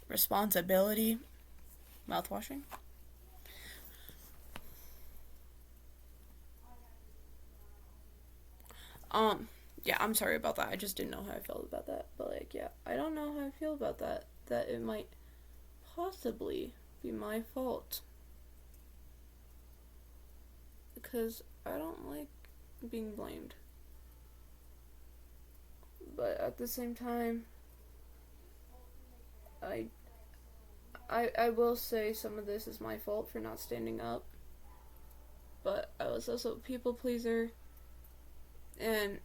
responsibility. Mouthwashing. Yeah, I'm sorry about that. I just didn't know how I felt about that. But, like, yeah, I don't know how I feel about that. That it might possibly be my fault. Because I don't like being blamed. But at the same time, I I will say some of this is my fault for not standing up. But I was also a people pleaser, and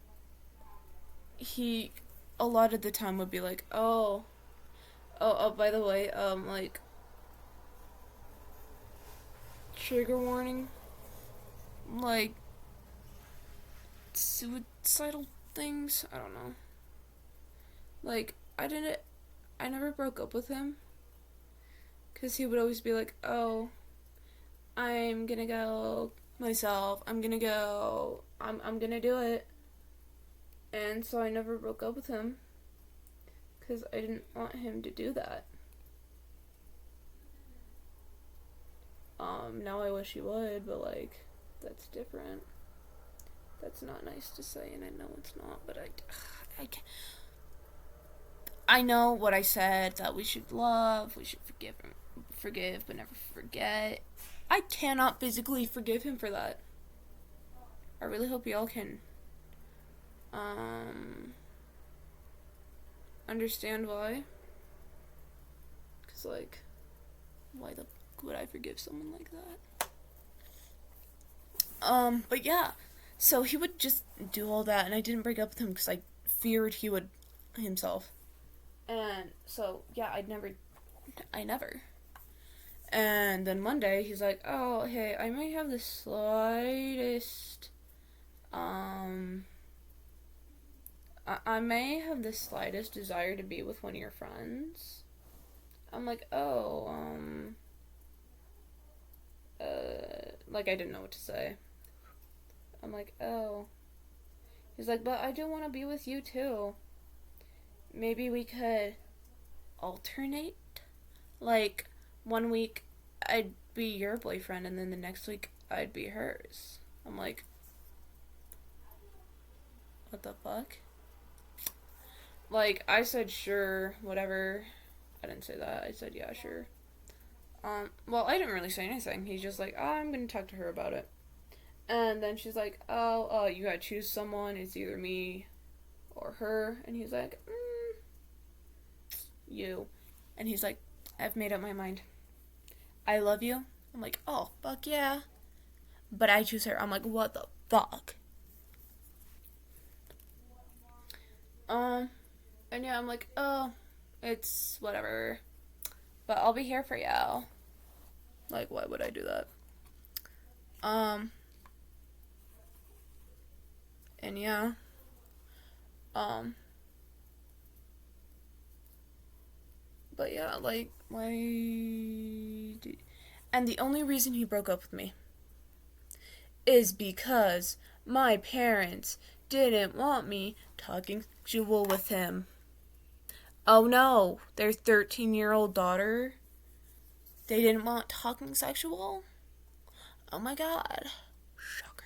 he a lot of the time would be like, oh, by the way, like, trigger warning, like, suicidal things. I don't know. Like, I never broke up with him, because he would always be like, oh, I'm gonna go myself, I'm gonna do it. And so I never broke up with him, because I didn't want him to do that. Now I wish he would, but, like, that's different. That's not nice to say, and I know it's not, but I can't. I know what I said, that we should love, we should forgive, but never forget. I cannot physically forgive him for that. I really hope y'all can, understand why. Because, like, why the would I forgive someone like that? But yeah. So he would just do all that, and I didn't break up with him because I feared he would himself. And so, yeah, I never. And then Monday, he's like, oh, hey, I might have the slightest, I may have the slightest desire to be with one of your friends. I'm like, oh, like, I didn't know what to say. I'm like, oh. He's like, but I do want to be with you too. Maybe we could alternate? Like, one week I'd be your boyfriend, and then the next week I'd be hers. I'm like, what the fuck? Like, I said, sure, whatever. I didn't say that. I said, yeah, sure. Well, I didn't really say anything. He's just like, oh, I'm gonna talk to her about it. And then she's like, oh, you gotta choose someone. It's either me or her. And he's like, you. And he's like, I've made up my mind. I love you. I'm like, oh, fuck yeah. But I choose her. I'm like, what the fuck? And yeah, I'm like, oh, it's whatever. But I'll be here for you. Like, why would I do that? Um, and yeah. Um, but yeah, like, why did... And the only reason he broke up with me is because my parents didn't want me talking sexual with him. Oh no, their 13-year-old daughter, they didn't want talking sexual? Oh my god. Shocker.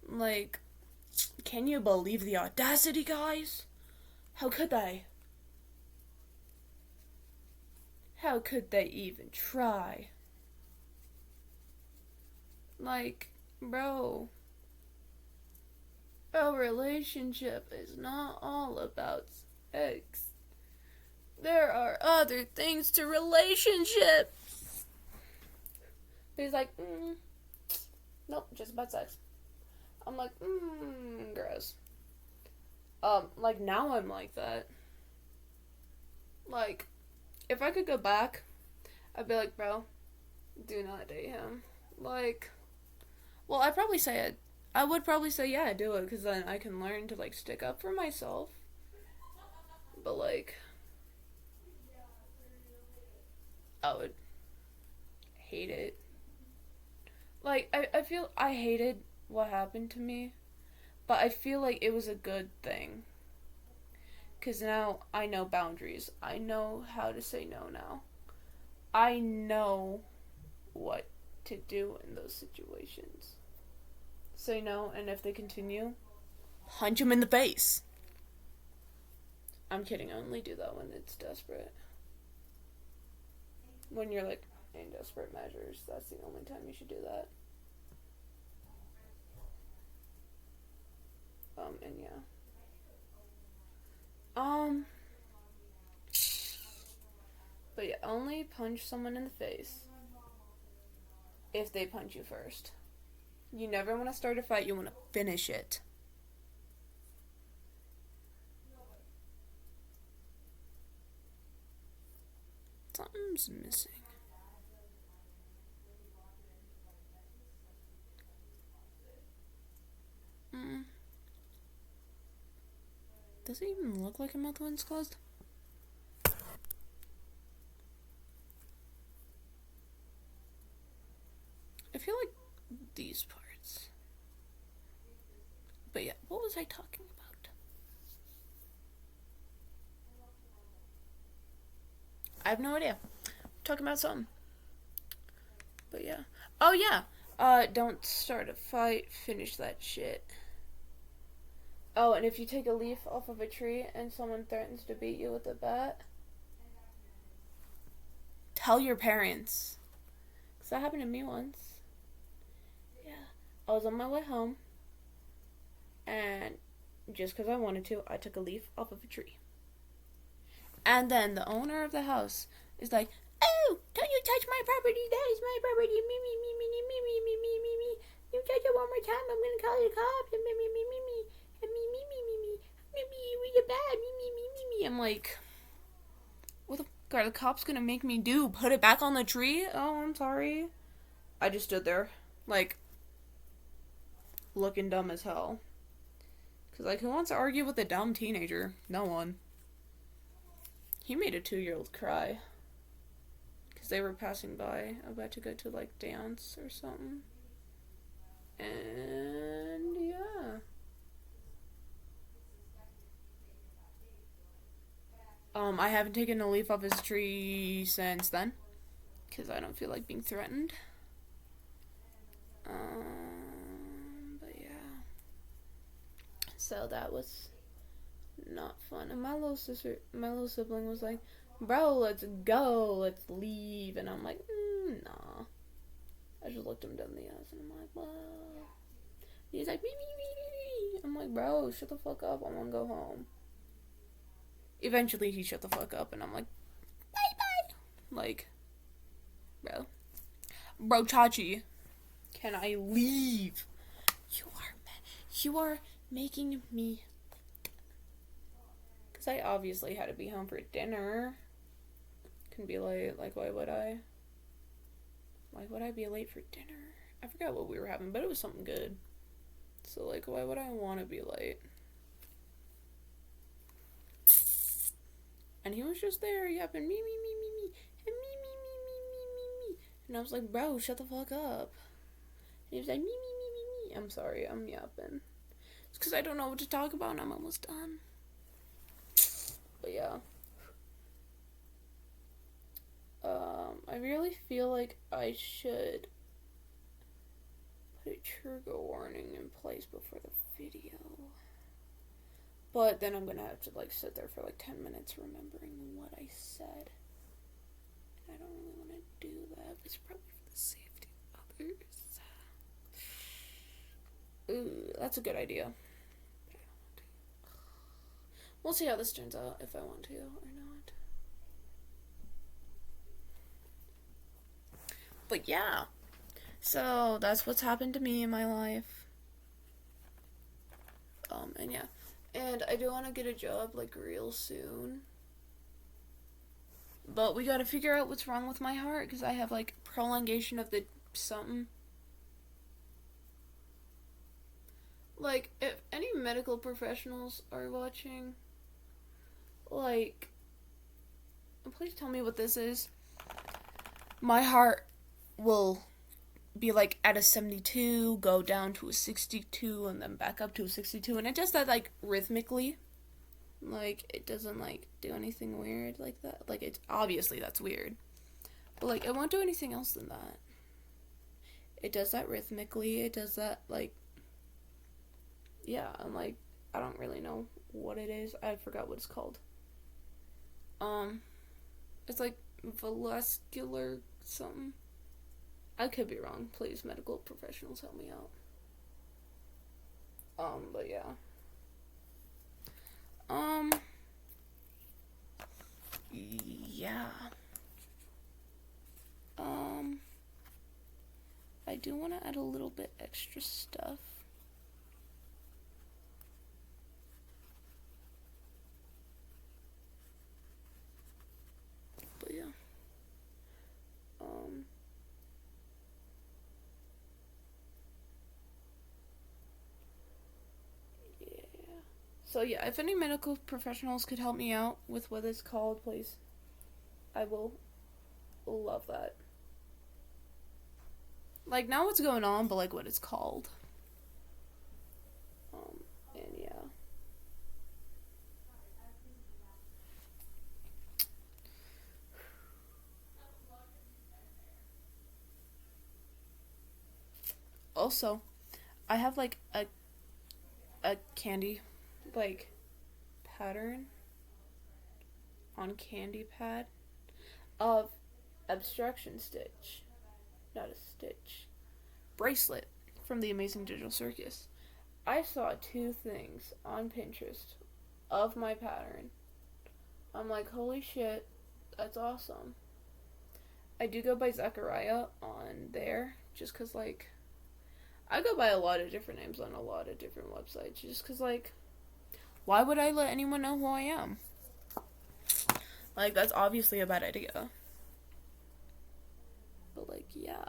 Like, can you believe the audacity, guys? How could they? How could they even try? Like, bro, a relationship is not all about sex. There are other things to relationships. He's like, nope, just about sex. I'm like, gross. Like, now I'm like that. Like, if I could go back, I'd be like, bro, do not date him. Like, well, I would probably say, yeah, do it, because then I can learn to, like, stick up for myself. But, like, I would hate it. Like, I feel I hated what happened to me, but I feel like it was a good thing. Because now I know boundaries. I know how to say no now. I know what to do in those situations. Say no, and if they continue, punch them in the face. I'm kidding, I only do that when it's desperate. When you're like in desperate measures, that's the only time you should do that. And yeah. But yeah, only punch someone in the face if they punch you first. You never want to start a fight, you want to finish it. Something's missing. Does it even look like a mouth when it's closed? I feel like these parts. But yeah, what was I talking about? I have no idea. I'm talking about something. But yeah. Oh yeah. Don't start a fight, finish that shit. Oh, and if you take a leaf off of a tree and someone threatens to beat you with a bat, tell your parents. Because that happened to me once. Yeah. I was on my way home, and just because I wanted to, I took a leaf off of a tree. And then the owner of the house is like, "Oh, don't you touch my property, that is my property, me, me, me, me, me, me, me, me, me, me. You touch it one more time, I'm gonna call the cops, and me, me, me, me, me. And me, me, me, me, me, me, me, you're bad, me, me, me, me, me." I'm like, what the fuck are the cops gonna make me do? Put it back on the tree? Oh, I'm sorry. I just stood there, like, looking dumb as hell. Because, like, who wants to argue with a dumb teenager? No one. He made a 2-year-old cry. Because they were passing by, about to go to, like, dance or something. And, yeah. I haven't taken a leaf off his tree since then. Because I don't feel like being threatened. But yeah. So that was not fun. And my little sibling was like, "Bro, let's go, let's leave." And I'm like, nah. I just looked him dead in the eyes and I'm like, "Wow." He's like, "Me, me, me, me, me." I'm like, "Bro, shut the fuck up, I wanna go home." Eventually he shut the fuck up and I'm like, "Bye bye." Like, bro Chachi, can I leave? You are making me, because I obviously had to be home for dinner. Couldn't be late. Like, why would I be late for dinner? I forgot what we were having, but it was something good. So, like, why would I want to be late? And he was just there yapping, "Me, me, me, me, me, and me, me, me, me, me, me, me." And I was like, "Bro, shut the fuck up." And he was like, "Me, me, me, me, me." I'm sorry, I'm yapping. It's because I don't know what to talk about and I'm almost done. But yeah. I really feel like I should put a trigger warning in place before the video. But then I'm gonna have to, like, sit there for, like, 10 minutes remembering what I said. And I don't really want to do that. It's probably for the safety of others. Ooh, that's a good idea. But I don't want to. We'll see how this turns out, if I want to or not. But yeah. So, that's what's happened to me in my life. And yeah. And I do want to get a job, like, real soon. But we gotta figure out what's wrong with my heart, because I have, like, prolongation of the something. Like, if any medical professionals are watching, like, please tell me what this is. My heart will be, like, at a 72, go down to a 62, and then back up to a 62, and it does that, like, rhythmically. Like, it doesn't, like, do anything weird like that. Like, it's obviously that's weird. But, like, it won't do anything else than that. It does that rhythmically. It does that, like, yeah, I'm like, I don't really know what it is. I forgot what it's called. Um, it's like vascular something. I could be wrong. Please, medical professionals, help me out. But yeah. Um, yeah. Um, I do want to add a little bit extra stuff. But yeah. Um, yeah. So yeah, if any medical professionals could help me out with what it's called, please, I will love that. Like, not what's going on, but like what it's called. And yeah. Also, I have like a candy like pattern on Candy Pad of abstraction stitch, not a stitch, bracelet from the Amazing Digital Circus. I saw two things on Pinterest of my pattern. I'm like, holy shit, that's awesome. I do go by Zachariah on there just because, like, I go by a lot of different names on a lot of different websites just because, like, why would I let anyone know who I am? Like, that's obviously a bad idea. But, like, yeah.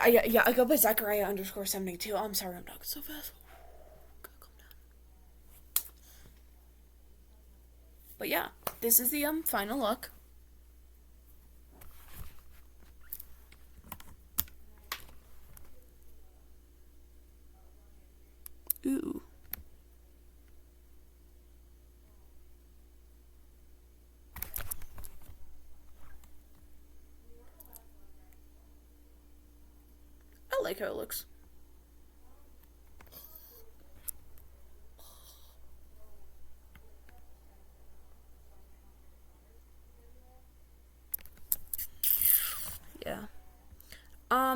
Yeah, I go by Zachariah underscore 72. I'm sorry I'm talking so fast. Gotta calm down. But yeah, this is the final look. Ooh. I like how it looks. Yeah.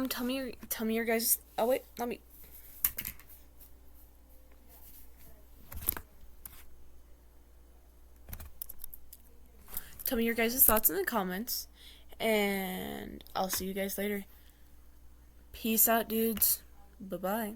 Tell me your guys. Oh wait, let me. Tell me your guys' thoughts in the comments, and I'll see you guys later. Peace out, dudes. Bye bye.